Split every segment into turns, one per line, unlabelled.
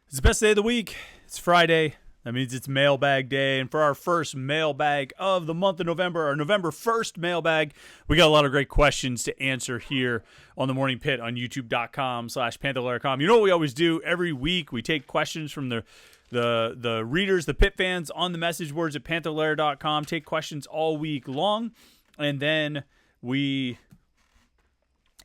It's the best day of the week. It's Friday. That means it's mailbag day. And for our first mailbag of the month of November, our November 1st mailbag, we got a lot of great questions to answer here on the Morning Pit on youtube.com/Panther-Lair.com. You know what we always do? Every week we take questions from the readers, the Pitt fans on the message boards at Panther-Lair.com. Take questions all week long. And then we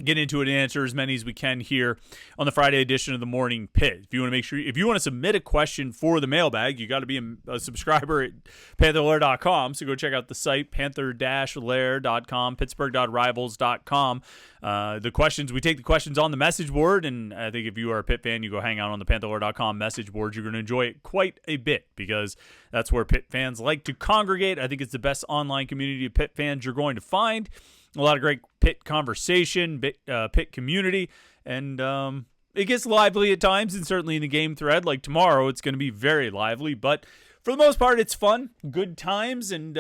get into it and answer as many as we can here on the Friday edition of the Morning Pit. If you want to submit a question for the mailbag, you got to be a subscriber at Panther-Lair.com. So go check out the site, Panther-Lair.com, Pittsburgh.rivals.com. We take the questions on the message board, and I think if you are a Pitt fan, you go hang out on the Panther-Lair.com message board. You're going to enjoy it quite a bit because that's where Pitt fans like to congregate. I think it's the best online community of Pitt fans you're going to find. A lot of great Pitt conversation, Pitt community, and it gets lively at times, and certainly in the game thread, like tomorrow, it's going to be very lively, but for the most part, it's fun, good times, and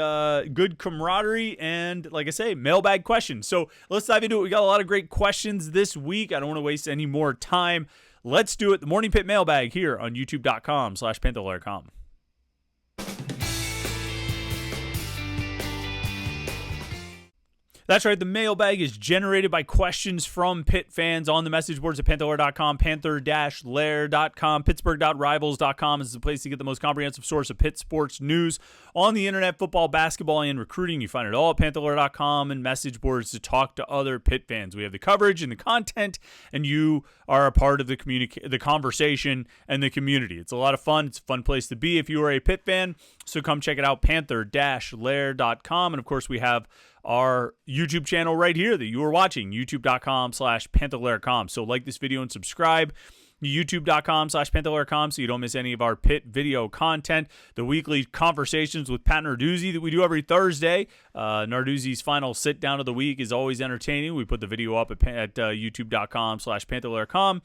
good camaraderie, and like I say, mailbag questions. So let's dive into it. We got a lot of great questions this week. I don't want to waste any more time. Let's do it. The Morning Pit Mailbag here on youtube.com/Panther-Lair.com. That's right. The mailbag is generated by questions from Pitt fans on the message boards at Panther-Lair.com, Panther-Lair.com, Pittsburgh.rivals.com is the place to get the most comprehensive source of Pitt sports news on the internet, football, basketball, and recruiting. You find it all at Panther-Lair.com and message boards to talk to other Pitt fans. We have the coverage and the content, and you are a part of the conversation and the community. It's a lot of fun. It's a fun place to be if you are a Pitt fan. So come check it out, Panther-Lair.com. And of course, we have our YouTube channel right here that you are watching, youtube.com/Panther-Lair.com. So like this video and subscribe. youtube.com/Panther-Lair.com so you don't miss any of our Pitt video content. The weekly conversations with Pat Narduzzi that we do every Thursday. Narduzzi's final sit down of the week is always entertaining. We put the video up at youtube.com/Panther-Lair.com.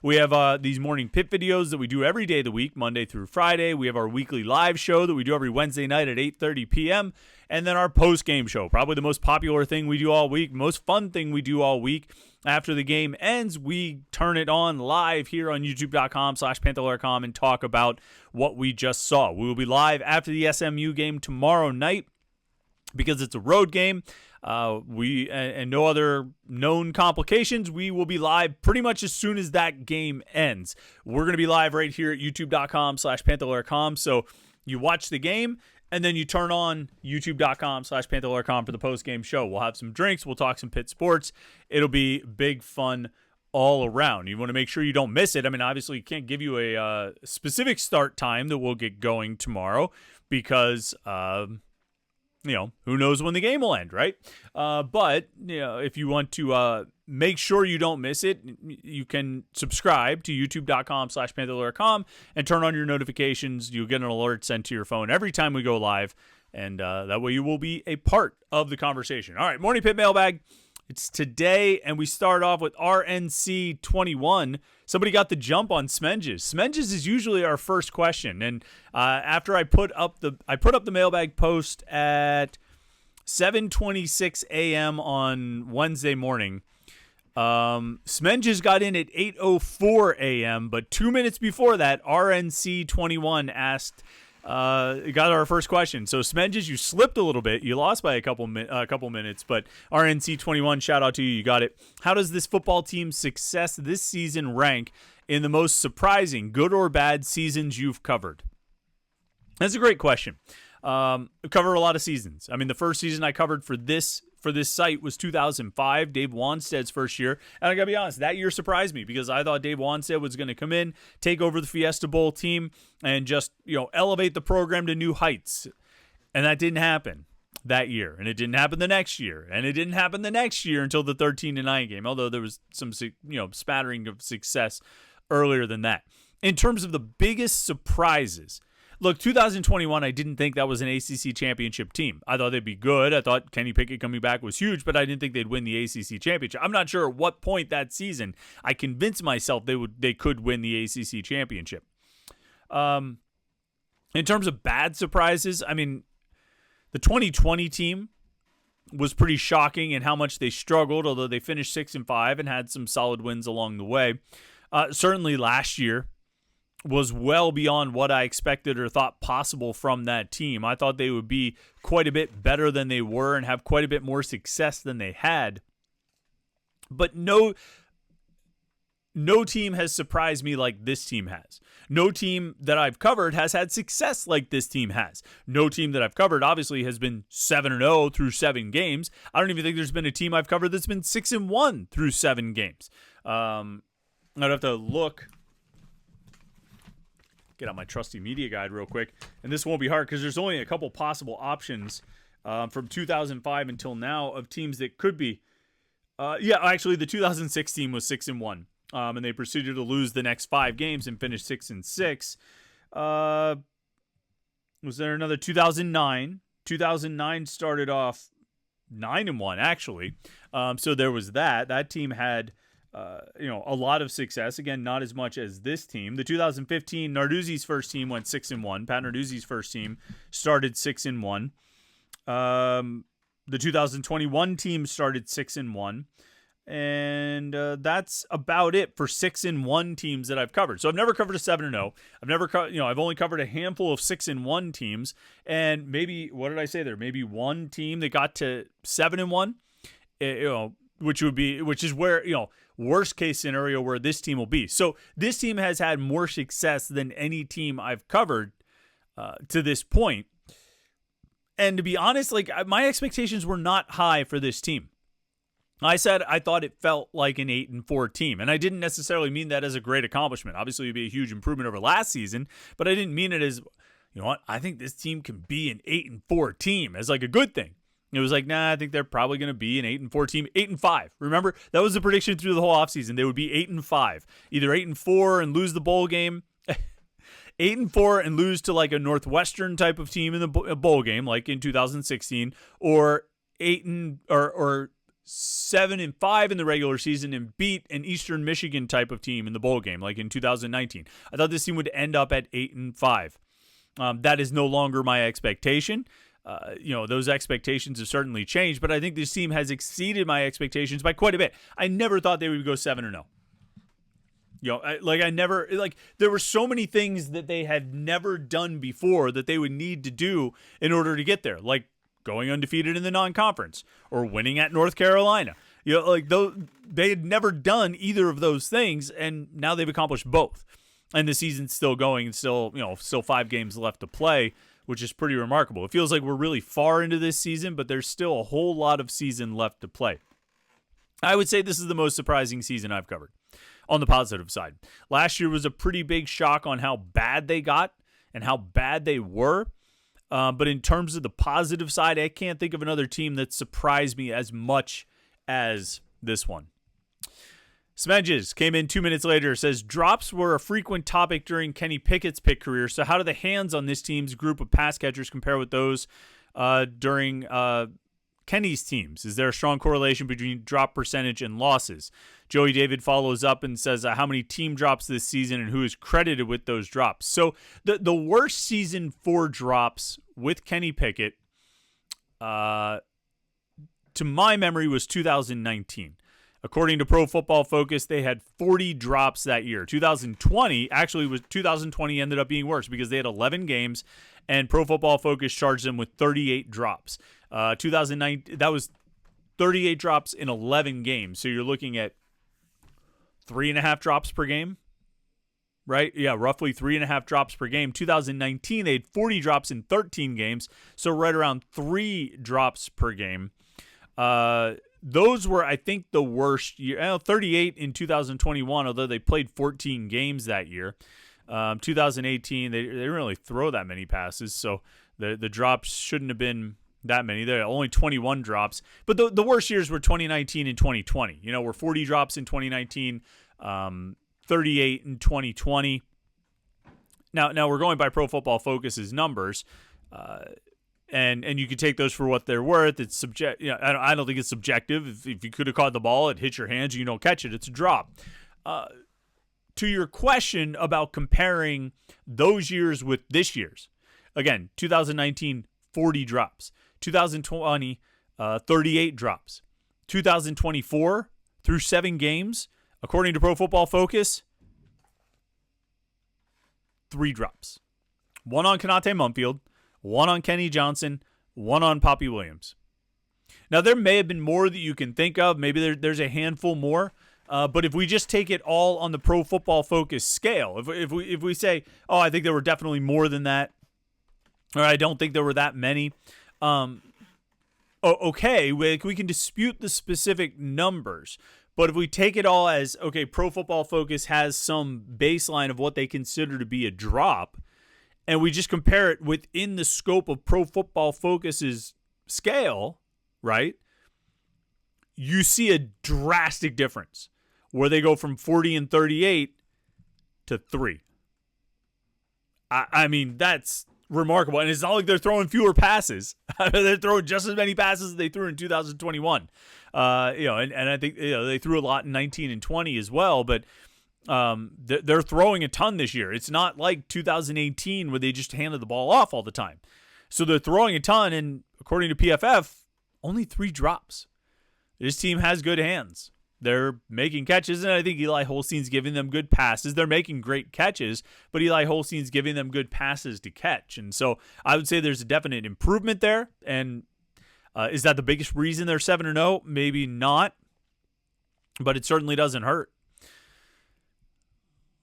We have these morning Pitt videos that we do every day of the week, Monday through Friday. We have our weekly live show that we do every Wednesday night at 8:30 p.m. And then our post-game show, probably the most popular thing we do all week, most fun thing we do all week. After the game ends, we turn it on live here on youtube.com/Panther-Lair.com and talk about what we just saw. We will be live after the SMU game tomorrow night because it's a road game. And no other known complications. We will be live pretty much as soon as that game ends. We're going to be live right here at youtube.com/Panther-Lair.com. So you watch the game, and then you turn on youtube.com/Panther-Lair.com for the post-game show. We'll have some drinks. We'll talk some Pitt sports. It'll be big fun all around. You want to make sure you don't miss it. I mean, obviously, can't give you a specific start time that we'll get going tomorrow because, who knows when the game will end, right? But, if you want to make sure you don't miss it, you can subscribe to youtube.com/Panther-Lair.com and turn on your notifications. You'll get an alert sent to your phone every time we go live, and that way you will be a part of the conversation. All right, Morning Pit Mailbag. It's today, and we start off with RNC21. Somebody got the jump on Smenges. Smenges is usually our first question, and after I put up the mailbag post at 7:26 a.m. on Wednesday morning. Smenges got in at 8:04 a.m., but 2 minutes before that, RNC21 got our first question. So Smenges, you slipped a little bit. You lost by a couple minutes, but RNC21, shout out to you. You got it. How does this football team's success this season rank in the most surprising, good or bad seasons you've covered? That's a great question. I cover a lot of seasons. I mean, the first season I covered for this site was 2005, Dave Wanstead's first year. And I got to be honest, that year surprised me because I thought Dave Wanstead was going to come in, take over the Fiesta Bowl team, and just, elevate the program to new heights. And that didn't happen that year. And it didn't happen the next year. And it didn't happen the next year until the 13-9 game, although there was some, spattering of success earlier than that. In terms of the biggest surprises, look, 2021, I didn't think that was an ACC championship team. I thought they'd be good. I thought Kenny Pickett coming back was huge, but I didn't think they'd win the ACC championship. I'm not sure at what point that season I convinced myself they could win the ACC championship. In terms of bad surprises, I mean, the 2020 team was pretty shocking in how much they struggled, although they finished 6-5 and had some solid wins along the way. Certainly last year was well beyond what I expected or thought possible from that team. I thought they would be quite a bit better than they were and have quite a bit more success than they had. But no team has surprised me like this team has. No team that I've covered has had success like this team has. No team that I've covered obviously has been 7-0 through 7 games. I don't even think there's been a team I've covered that's been 6-1 through 7 games. I'd have to get out my trusty media guide real quick. And this won't be hard because there's only a couple possible options from 2005 until now of teams that could be. Actually, the 2016 was 6-1. And they proceeded to lose the next 5 games and finish 6-6. Was there another 2009? 2009 started off 9-1 actually. So there was that. That team had a lot of success. Again, not as much as this team. The 2015 Narduzzi's first team went 6-1. Pat Narduzzi's first team started 6-1. The 2021 team started 6-1. And that's about it for 6-1 teams that I've covered. So I've never covered a 7-0. I've only covered a handful of 6-1 teams, and maybe, what did I say there? Maybe one team that got to 7-1, which is where, worst case scenario where this team will be. So this team has had more success than any team I've covered to this point. And to be honest, my expectations were not high for this team. I said I thought it felt like an 8-4 team, and I didn't necessarily mean that as a great accomplishment. Obviously, it would be a huge improvement over last season, but I didn't mean it as, I think this team can be an 8-4 team as like a good thing. It was like, nah, I think they're probably going to be an 8-4 team, 8-5. Remember, that was the prediction through the whole offseason. They would be 8-5, either 8-4 and lose the bowl game, 8-4 and lose to like a Northwestern type of team in the bowl game, like in 2016, or 7-5 in the regular season and beat an Eastern Michigan type of team in the bowl game, like in 2019. I thought this team would end up at 8-5. That is no longer my expectation. Those expectations have certainly changed, but I think this team has exceeded my expectations by quite a bit. I never thought they would go 7-0. There were so many things that they had never done before that they would need to do in order to get there, like going undefeated in the non-conference or winning at North Carolina. They had never done either of those things, and now they've accomplished both. And the season's still going, and still 5 games left to play, which is pretty remarkable. It feels like we're really far into this season, but there's still a whole lot of season left to play. I would say this is the most surprising season I've covered on the positive side. Last year was a pretty big shock on how bad they got and how bad they were. But in terms of the positive side, I can't think of another team that surprised me as much as this one. Smedges came in 2 minutes later, says, drops were a frequent topic during Kenny Pickett's pick career. So how do the hands on this team's group of pass catchers compare with those during Kenny's teams? Is there a strong correlation between drop percentage and losses? Joey David follows up and says, how many team drops this season and who is credited with those drops? So the worst season for drops with Kenny Pickett, to my memory, was 2019. According to Pro Football Focus, they had 40 drops that year. 2020 ended up being worse because they had 11 games, and Pro Football Focus charged them with 38 drops. 2009, that was 38 drops in 11 games. So you're looking at 3.5 drops per game, right? Yeah, roughly 3.5 drops per game. 2019, they had 40 drops in 13 games, so right around 3 drops per game. Those were, I think, the worst year. 38 in 2021, although they played 14 games that year. 2018, they didn't really throw that many passes, so the drops shouldn't have been that many. There are only 21 drops. But the worst years were 2019 and 2020. Were 40 drops in 2019, 38 in 2020. Now we're going by Pro Football Focus's numbers. And you can take those for what they're worth. It's I don't think it's subjective. If you could have caught the ball, it hit your hands, you don't catch it, it's a drop. To your question about comparing those years with this year's, again, 2019, 40 drops. 2020, 38 drops. 2024, through 7 games, according to Pro Football Focus, 3 drops. 1 on Konate Mumfield, 1 on Kenny Johnson, 1 on Poppy Williams. Now, there may have been more that you can think of. Maybe there's a handful more. But if we just take it all on the Pro Football Focus scale, if we say, oh, I think there were definitely more than that, or I don't think there were that many, okay, we can dispute the specific numbers. But if we take it all as, okay, Pro Football Focus has some baseline of what they consider to be a drop, and we just compare it within the scope of Pro Football Focus's scale, right? You see a drastic difference where they go from 40 and 38 to 3. I mean, that's remarkable. And it's not like they're throwing fewer passes. They're throwing just as many passes as they threw in 2021. And I think they threw a lot in 19 and 20 as well, but they're throwing a ton this year. It's not like 2018 where they just handed the ball off all the time. So they're throwing a ton, and according to PFF, only 3 drops. This team has good hands. They're making catches, and I think Eli Holstein's giving them good passes. They're making great catches, but Eli Holstein's giving them good passes to catch. And so I would say there's a definite improvement there. And is that the biggest reason they're 7-0? Maybe not, but it certainly doesn't hurt.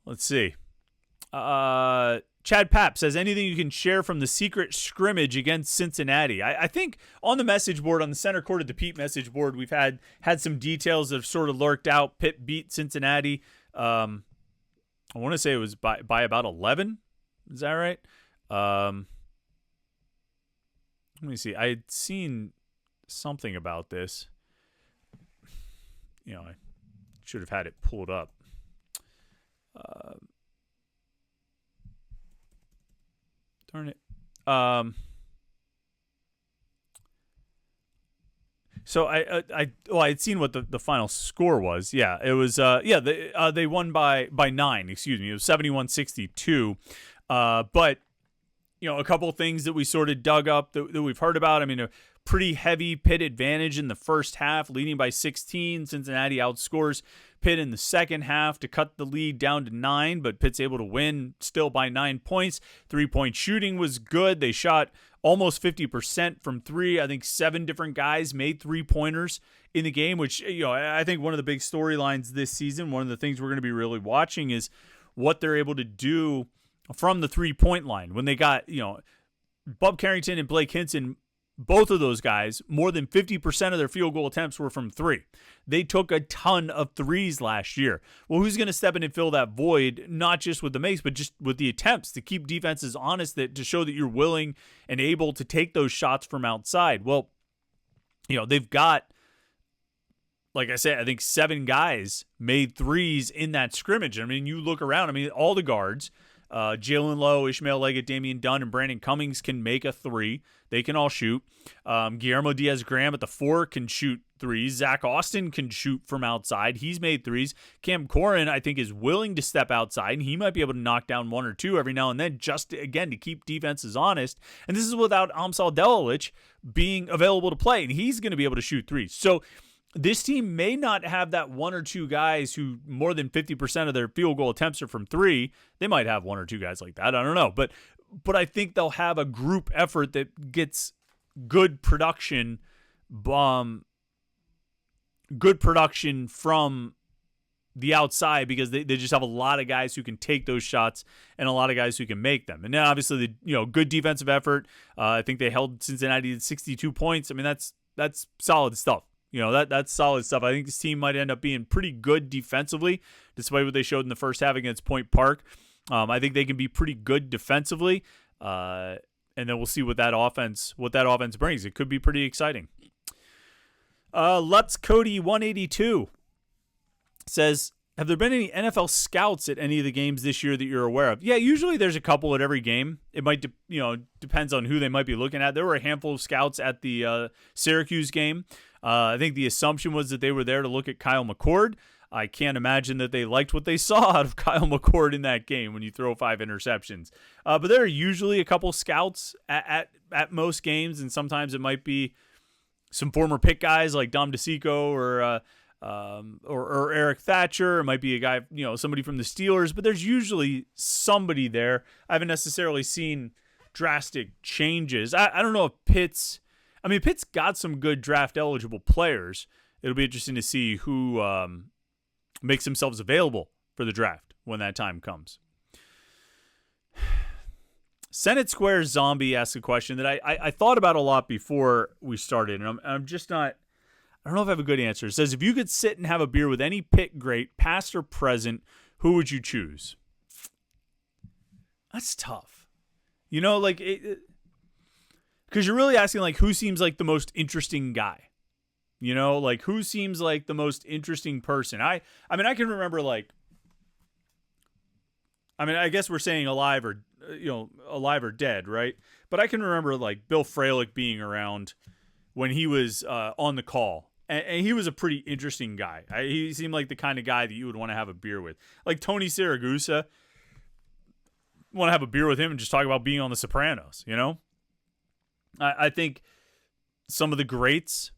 Let's see. Chad Papp says, anything you can share from the secret scrimmage against Cincinnati? I think on the message board, on the Center Court of the Pete message board, we've had some details that have sort of lurked out. Pitt beat Cincinnati. I want to say it was by about 11. Is that right? Let me see. I had seen something about this. I should have had it pulled up. Darn it. So I had seen what the final score was. Yeah, it was they won by 9, excuse me. It was 71-62. But a couple of things that we sort of dug up that we've heard about. I mean, a pretty heavy Pitt advantage in the first half, leading by 16. Cincinnati outscores Pitt in the second half to cut the lead down to 9, but Pitt's able to win still by 9 points. 3-point shooting was good. They shot almost 50% from 3. I think 7 different guys made 3-pointers in the game, which I think one of the big storylines this season, one of the things we're going to be really watching is what they're able to do from the 3-point line. When they got, Bub Carrington and Blake Hinson, both of those guys, more than 50% of their field goal attempts were from 3. They took a ton of 3s last year. Well, who's going to step in and fill that void, not just with the makes, but just with the attempts to keep defenses honest, to show that you're willing and able to take those shots from outside? Well, they've got, like I said, I think 7 guys made 3s in that scrimmage. I mean, you look around, all the guards, Jalen Lowe, Ishmael Leggett, Damian Dunn, and Brandon Cummings can make a 3. They can all shoot. Guillermo Diaz-Graham at the 4 can shoot 3s. Zach Austin can shoot from outside. He's made 3s. Cam Corrin, I think, is willing to step outside, and he might be able to knock down 1 or 2 every now and then, just, again, to keep defenses honest. And this is without Amsal Delilich being available to play, and he's going to be able to shoot 3s. So this team may not have that 1 or 2 guys who more than 50% of their field goal attempts are from 3. They might have 1 or 2 guys like that. I don't know. But I think they'll have a group effort that gets good production from the outside, because they just have a lot of guys who can take those shots and a lot of guys who can make them. And now, obviously, good defensive effort. I think they held Cincinnati to 62 points. I mean, that's solid stuff. That's solid stuff. I think this team might end up being pretty good defensively, despite what they showed in the first half against Point Park. I think they can be pretty good defensively, and then we'll see what that offense brings. It could be pretty exciting. Lutz Cody 182 says, have there been any NFL scouts at any of the games this year that you're aware of? Yeah, usually there's a couple at every game. It might depends on who they might be looking at. There were a handful of scouts at the Syracuse game. I think the assumption was that they were there to look at Kyle McCord. I can't imagine that they liked what they saw out of Kyle McCord in that game when you throw 5 interceptions. But there are usually a couple scouts at most games, and sometimes it might be some former Pitt guys like Dom DeCicco or or Eric Thatcher. It might be a guy, somebody from the Steelers, but there's usually somebody there. I haven't necessarily seen drastic changes. I don't know if Pitt's got some good draft eligible players. It'll be interesting to see who makes themselves available for the draft when that time comes. Senate Square Zombie asks a question that I thought about a lot before we started, and I'm just not. I don't know if I have a good answer. It says, if you could sit and have a beer with any Pitt great, past or present, who would you choose? That's tough. Because you're really asking, who seems like the most interesting guy? Who seems like the most interesting person? I can remember, I guess we're saying alive or dead, right? But I can remember, Bill Fralick being around when he was on the call. And he was a pretty interesting guy. He seemed like the kind of guy that you would want to have a beer with. Like Tony Siragusa, want to have a beer with him and just talk about being on The Sopranos, I think some of the greats,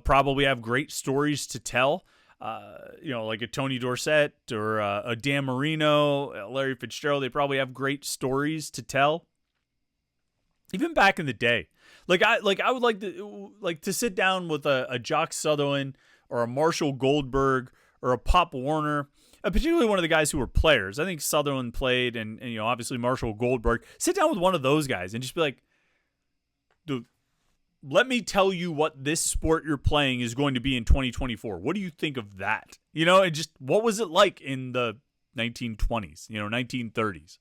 probably have great stories to tell. Like a Tony Dorsett or a Dan Marino, Larry Fitzgerald, they probably have great stories to tell. Even back in the day. I would like to sit down with a Jock Sutherland or a Marshall Goldberg or a Pop Warner, particularly one of the guys who were players. I think Sutherland played and obviously Marshall Goldberg. Sit down with one of those guys and just be like, dude, let me tell you what this sport you're playing is going to be in 2024. What do you think of that? And just what was it like in the 1920s, 1930s?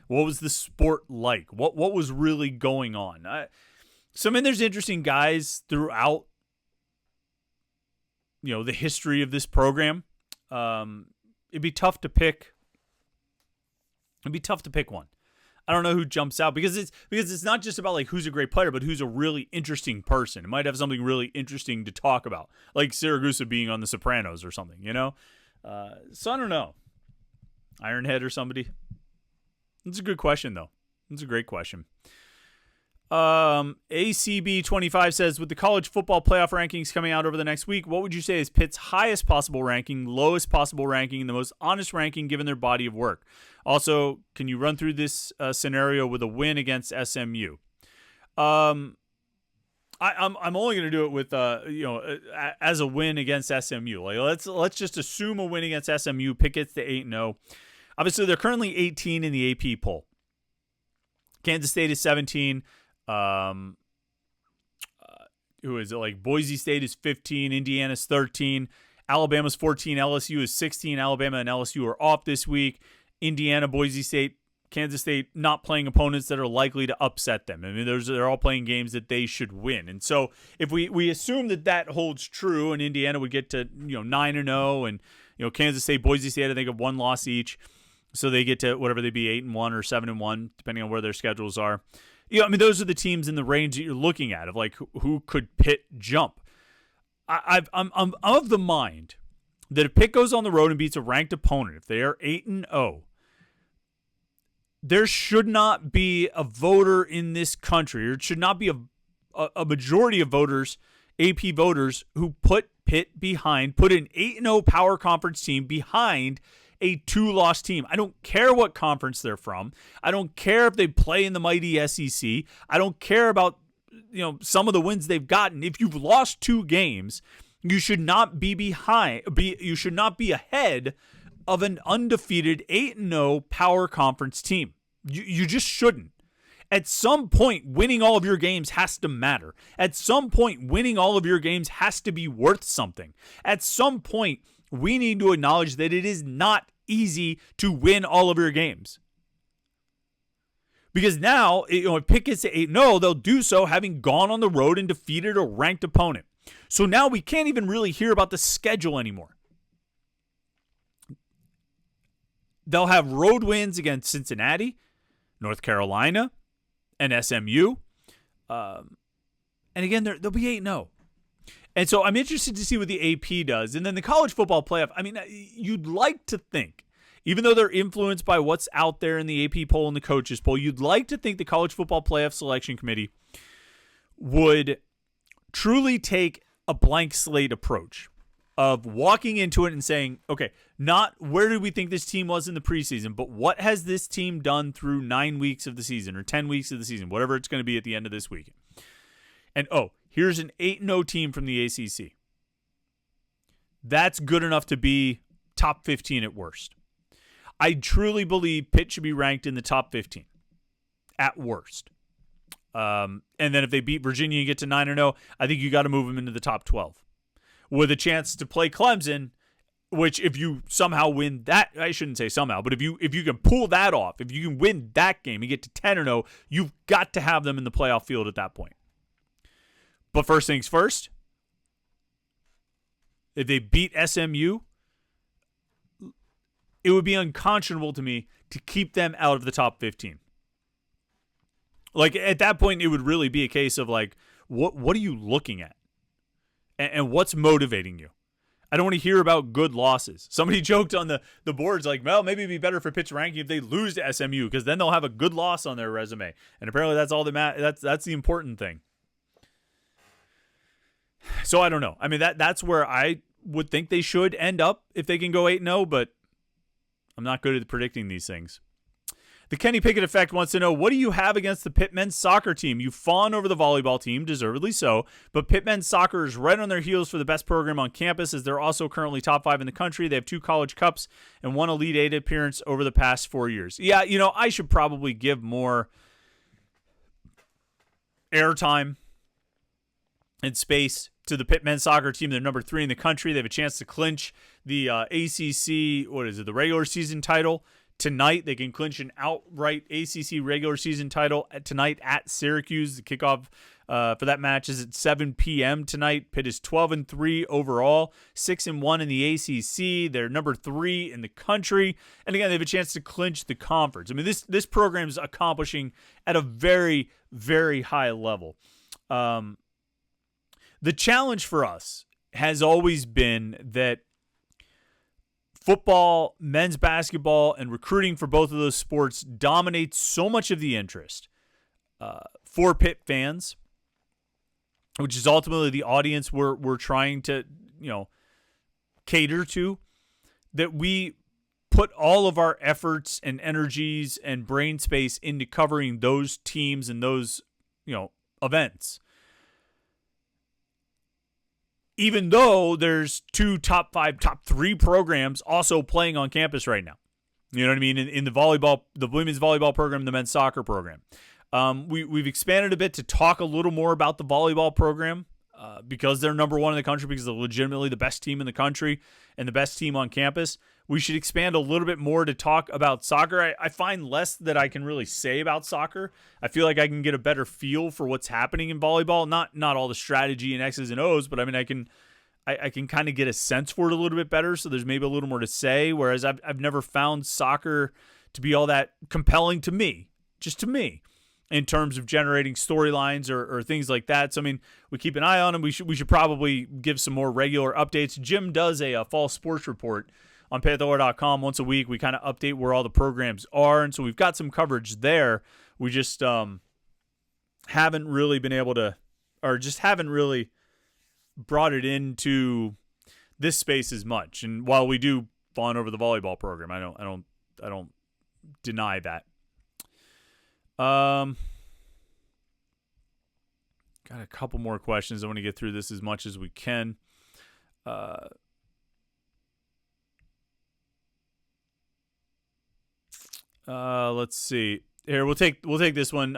What was the sport like? What was really going on? There's interesting guys throughout, the history of this program. It'd be tough to pick. It'd be tough to pick one. I don't know who jumps out because it's not just about who's a great player, but who's a really interesting person. It might have something really interesting to talk about, like Siragusa being on The Sopranos or something, So I don't know. Ironhead or somebody. It's a good question, though. It's a great question. ACB25 says, with the college football playoff rankings coming out over the next week, what would you say is Pitt's highest possible ranking, lowest possible ranking, and the most honest ranking given their body of work? Also, can you run through this scenario with a win against SMU? I'm only going to do it with as a win against SMU. Let's just assume a win against SMU. Pitt gets to 8-0. Obviously, they're currently 18 in the AP poll. Kansas State is 17. Who is it? Boise State is 15. Indiana's 13. Alabama's 14. LSU is 16. Alabama and LSU are off this week. Indiana, Boise State, Kansas State not playing opponents that are likely to upset them. They're all playing games that they should win. And so if we assume that holds true and Indiana would get to 9-0 and Kansas State, Boise State, I think of one loss each. So they get to whatever they be, 8-1 or 7-1, depending on where their schedules are. Those are the teams in the range that you're looking at of who could Pitt jump. I'm of the mind that if Pitt goes on the road and beats a ranked opponent, if they are 8-0, there should not be a voter in this country, or it should not be a majority of voters, AP voters, who put Pitt behind, put an 8-0 power conference team behind a 2-loss team. I don't care what conference they're from. I don't care if they play in the mighty SEC. I don't care about some of the wins they've gotten. If you've lost 2 games, you should not be you should not be ahead of an undefeated 8-0 power conference team. You just shouldn't. At some point, winning all of your games has to matter. At some point, winning all of your games has to be worth something. At some point, we need to acknowledge that it is not easy to win all of your games. Because now, if Pitt gets to 8-0, they'll do so having gone on the road and defeated a ranked opponent. So now we can't even really hear about the schedule anymore. They'll have road wins against Cincinnati, North Carolina, and SMU. And again, they'll be 8-0. And so I'm interested to see what the AP does. And then the college football playoff, you'd like to think, even though they're influenced by what's out there in the AP poll and the coaches poll, you'd like to think the college football playoff selection committee would truly take a blank slate approach. of walking into it and saying, okay, not where did we think this team was in the preseason, but what has this team done through 9 weeks of the season or 10 weeks of the season, whatever it's going to be at the end of this weekend. And, here's an 8-0 team from the ACC. That's good enough to be top 15 at worst. I truly believe Pitt should be ranked in the top 15 at worst. And then if they beat Virginia and get to 9-0, I think you got to move them into the top 12 with a chance to play Clemson, which if you somehow win that, I shouldn't say somehow, but if you can pull that off, if you can win that game and get to 10-0, you've got to have them in the playoff field at that point. But first things first, if they beat SMU, it would be unconscionable to me to keep them out of the top 15. Like, at that point, it would really be a case of, like, what are you looking at? And what's motivating you? I don't want to hear about good losses. Somebody joked on the boards, like, well, maybe it'd be better for Pitt's ranking if they lose to SMU, because then they'll have a good loss on their resume. And apparently that's all that matters. That's the important thing. So I don't know. I mean, that's where I would think they should end up if they can go 8-0, but I'm not good at predicting these things. The Kenny Pickett Effect wants to know, what do you have against the Pitt men's soccer team? You fawn over the volleyball team, deservedly so, but Pitt men's soccer is right on their heels for the best program on campus, as they're also currently top 5 in the country. They have 2 college cups and 1 Elite 8 appearance over the past 4 years. Yeah, I should probably give more airtime and space to the Pitt men's soccer team. They're number 3 in the country. They have a chance to clinch the ACC, the regular season title tonight. They can clinch an outright ACC regular season title tonight at Syracuse. The kickoff for that match is at 7 p.m. tonight. Pitt is 12-3 overall, 6-1 in the ACC. They're number 3 in the country, and again, they have a chance to clinch the conference. I mean, this program is accomplishing at a very, very high level. The challenge for us has always been that football, men's basketball, and recruiting for both of those sports dominates so much of the interest for Pitt fans, which is ultimately the audience we're trying to, cater to, that we put all of our efforts and energies and brain space into covering those teams and those, events. Even though there's 2 top 5, top 3 programs also playing on campus right now. You know what I mean? In the volleyball, the women's volleyball program, the men's soccer program. We've expanded a bit to talk a little more about the volleyball program because they're number 1 in the country, because they're legitimately the best team in the country and the best team on campus. We should expand a little bit more to talk about soccer. I find less that I can really say about soccer. I feel like I can get a better feel for what's happening in volleyball. Not all the strategy and X's and O's, but I mean, I can kind of get a sense for it a little bit better. So there's maybe a little more to say. Whereas I've never found soccer to be all that compelling to me, just to me, in terms of generating storylines or things like that. So I mean, we keep an eye on them. We should probably give some more regular updates. Jim does a fall sports report on Panther-Lair.com once a week. We kind of update where all the programs are, and so we've got some coverage there. We just haven't really been able to, or just haven't really brought it into this space as much. And while we do fawn over the volleyball program, I don't deny that. Got a couple more questions. I want to get through this as much as we can. Let's see. Here, we'll take this one.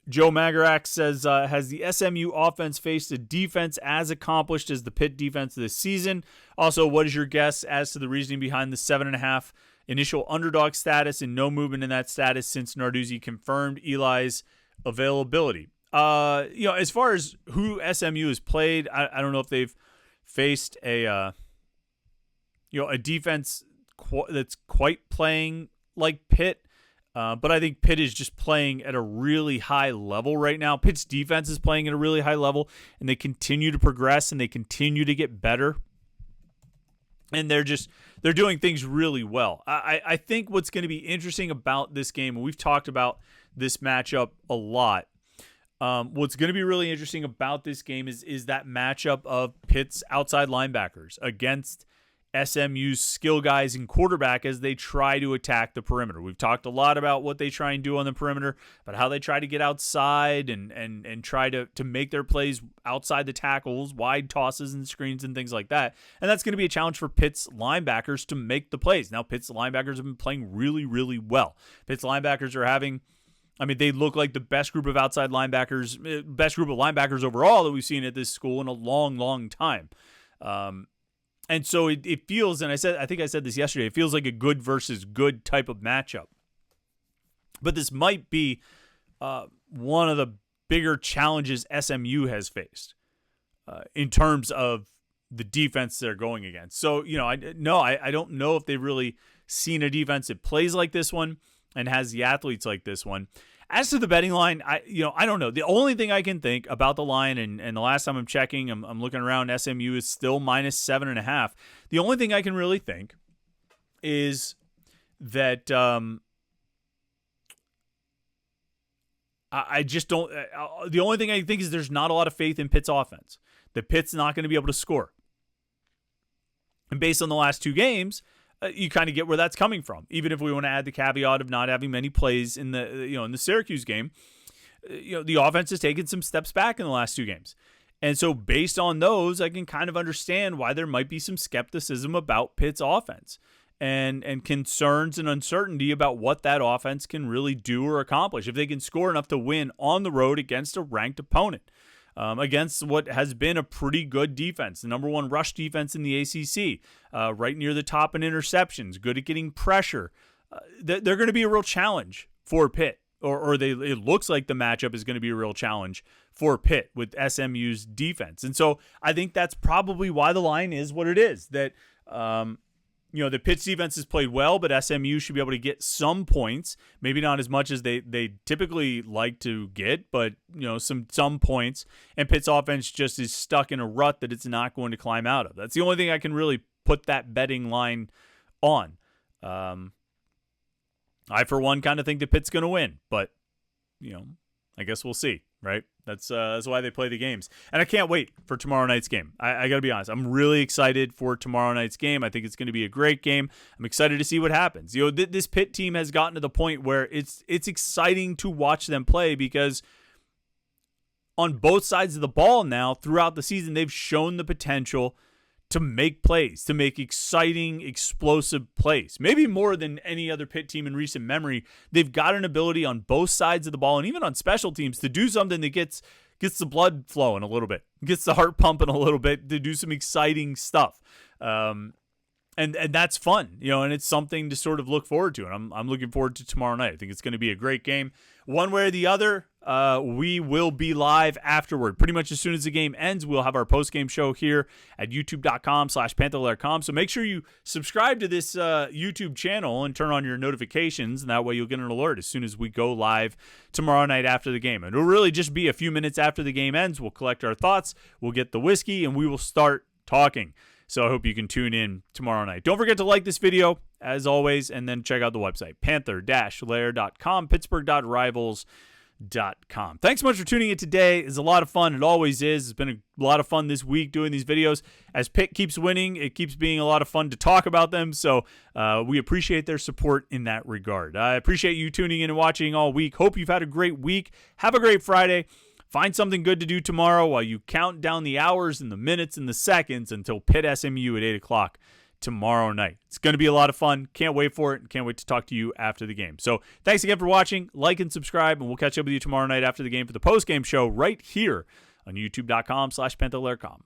Joe Magarak says, has the SMU offense faced a defense as accomplished as the Pitt defense this season? Also, what is your guess as to the reasoning behind the 7.5 initial underdog status and no movement in that status since Narduzzi confirmed Eli's availability? As far as who SMU has played, I don't know if they've faced a defense that's quite playing like Pitt. But I think Pitt is just playing at a really high level right now. Pitt's defense is playing at a really high level, and they continue to progress and they continue to get better. And they're doing things really well. I think what's going to be interesting about this game, and we've talked about this matchup a lot, What's going to be really interesting about this game is that matchup of Pitt's outside linebackers against SMU's skill guys and quarterback as they try to attack the perimeter. We've talked a lot about what they try and do on the perimeter, but how they try to get outside and try to make their plays outside the tackles, wide tosses and screens and things like that. And that's going to be a challenge for Pitt's linebackers to make the plays. Now, Pitt's linebackers have been playing really, really well. Pitt's linebackers are having, they look like the best group of outside linebackers, best group of linebackers overall that we've seen at this school in a long, long time. And so it feels, and I think I said this yesterday, it feels like a good versus good type of matchup. But this might be one of the bigger challenges SMU has faced in terms of the defense they're going against. So, I don't know if they've really seen a defense that plays like this one and has the athletes like this one. As to the betting line, I don't know. The only thing I can think about the line, and the last time I'm checking, I'm looking around, SMU is still minus 7.5. The only thing I can really think is that I just don't. The only thing I think is there's not a lot of faith in Pitt's offense. That Pitt's not going to be able to score. And based on the last two games, you kind of get where that's coming from. Even if we want to add the caveat of not having many plays in the Syracuse game, the offense has taken some steps back in the last two games. And so based on those, I can kind of understand why there might be some skepticism about Pitt's offense and concerns and uncertainty about what that offense can really do or accomplish if they can score enough to win on the road against a ranked opponent. Against what has been a pretty good defense, the number one rush defense in the ACC, right near the top in interceptions, good at getting pressure. They're going to be a real challenge for Pitt, it looks like the matchup is going to be a real challenge for Pitt with SMU's defense. And so I think that's probably why the line is what it is, that the Pitt's defense has played well, but SMU should be able to get some points, maybe not as much as they typically like to get, but some points. And Pitt's offense just is stuck in a rut that it's not going to climb out of. That's the only thing I can really put that betting line on. I, for one, kind of think that Pitt's going to win, but I guess we'll see, right? That's why they play the games. And I can't wait for tomorrow night's game. I got to be honest. I'm really excited for tomorrow night's game. I think it's going to be a great game. I'm excited to see what happens. This Pitt team has gotten to the point where it's exciting to watch them play because on both sides of the ball now throughout the season, they've shown the potential to make plays, to make exciting, explosive plays. Maybe more than any other Pitt team in recent memory. They've got an ability on both sides of the ball and even on special teams to do something that gets the blood flowing a little bit, gets the heart pumping a little bit, to do some exciting stuff. And that's fun, and it's something to sort of look forward to. And I'm looking forward to tomorrow night. I think it's going to be a great game. One way or the other, we will be live afterward. Pretty much as soon as the game ends, we'll have our post-game show here at youtube.com/Panther-Lair.com. So make sure you subscribe to this YouTube channel and turn on your notifications, and that way you'll get an alert as soon as we go live tomorrow night after the game. And it'll really just be a few minutes after the game ends. We'll collect our thoughts, we'll get the whiskey, and we will start talking. So I hope you can tune in tomorrow night. Don't forget to like this video, as always, and then check out the website, Panther-Lair.com, Pittsburgh.rivals.com. Thanks so much for tuning in today. It's a lot of fun. It always is. It's been a lot of fun this week doing these videos. As Pitt keeps winning, it keeps being a lot of fun to talk about them. So we appreciate their support in that regard. I appreciate you tuning in and watching all week. Hope you've had a great week. Have a great Friday. Find something good to do tomorrow while you count down the hours and the minutes and the seconds until Pitt SMU at 8 o'clock tomorrow night. It's going to be a lot of fun. Can't wait for it. Can't wait to talk to you after the game. So thanks again for watching. Like and subscribe, and we'll catch up with you tomorrow night after the game for the post-game show right here on youtube.com/Panther-Lair.com.